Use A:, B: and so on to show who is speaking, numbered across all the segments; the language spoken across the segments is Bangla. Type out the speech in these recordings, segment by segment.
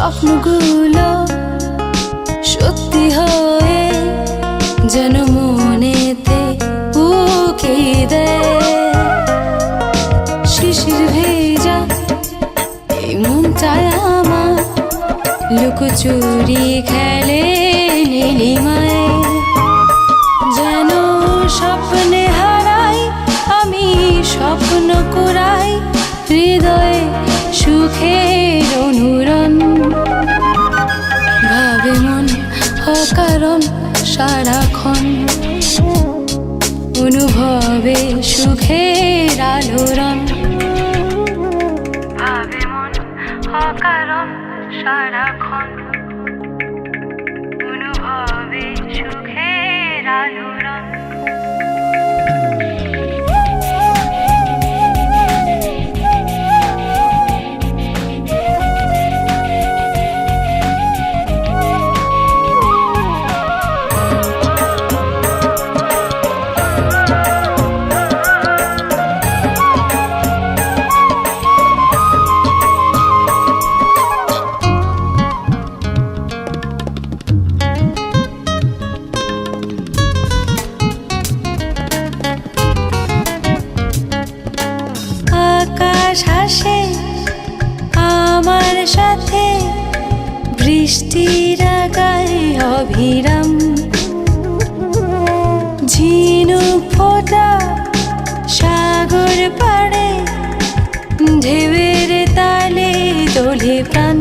A: স্বপ্নগুলো সত্যি হয়ে যেন মনেতে উকি দেয়। শিশির ভেজা এই মনটায় আমার লুকোচুরি খেলে নীলিমায়। যেন স্বপ্নে হারাই আমি, স্বপ্ন কুড়াই হৃদয়ে সুখের অনুরণ। ভাবে মন অকারণ সারাক্ষণ, অনুভবে সুখের আলোড়ন। ভাবে মন অকারণ সারাক্ষণ, অনুভবে সুখের আলোড়ন। আকাশ হাসে আমার সাথে, বৃষ্টির গায়ে অবিরাম। ঝিনুক ফোটা সাগর পাড়ে, ঢেউয়ের তালে দোলে প্রাণ।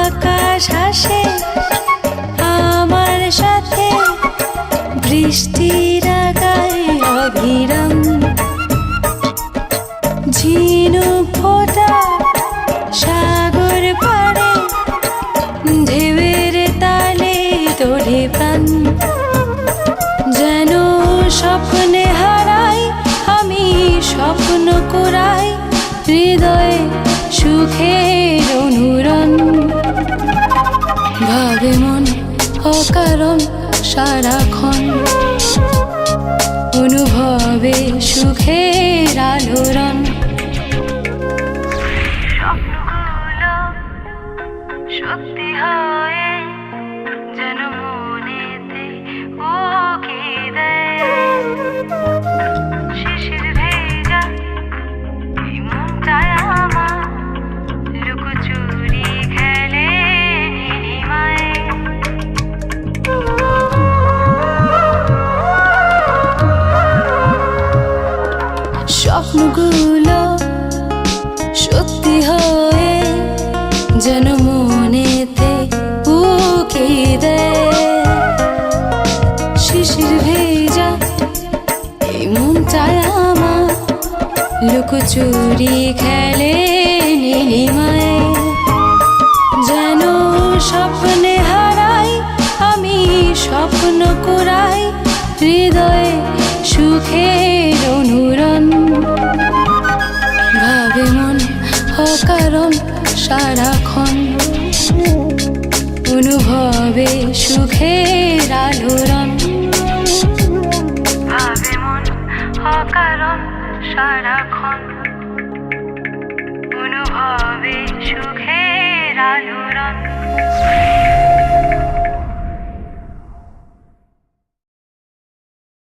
A: আকাশ হাসে আমার সাথে, বৃষ্টির গায়ে অবিরাম। ঝিনুক ফোটা সাগর পাড়ে, ঢেউয়ের তালে দোলে প্রাণ। যেন স্বপ্নে হারাই আমি, স্বপ্ন কুড়াই হৃদয়ে সুখের অনুরণ। ভাবে মন অকারণ সারাক্ষণ, অনুভবে সুখের আলোড়ন। স্বপ্নগুলো সত্যি হয়ে যেন মনেতে উকি দেয়। শিশির ভেজা এই মনটায় আমার লুকোচুরি খেলে নীলিমায়। স্বপ্নগুলো সত্যি হয়ে যেন মনেতে উকি দেয়। শিশির ভেজা এই মনটায় আমার লুকোচুরি খেলে নীলিমায়। যেন স্বপ্নে হারাই আমি, স্বপ্ন কুড়াই হৃদয়ে সুখের অনুরণ। ভাবে মন অকারণ সারাক্ষণ, অনুভবে সুখের আলোড়ন। ভাবে মন অকারণ সারাক্ষণ, অনুভবে সুখের আলোড়ন।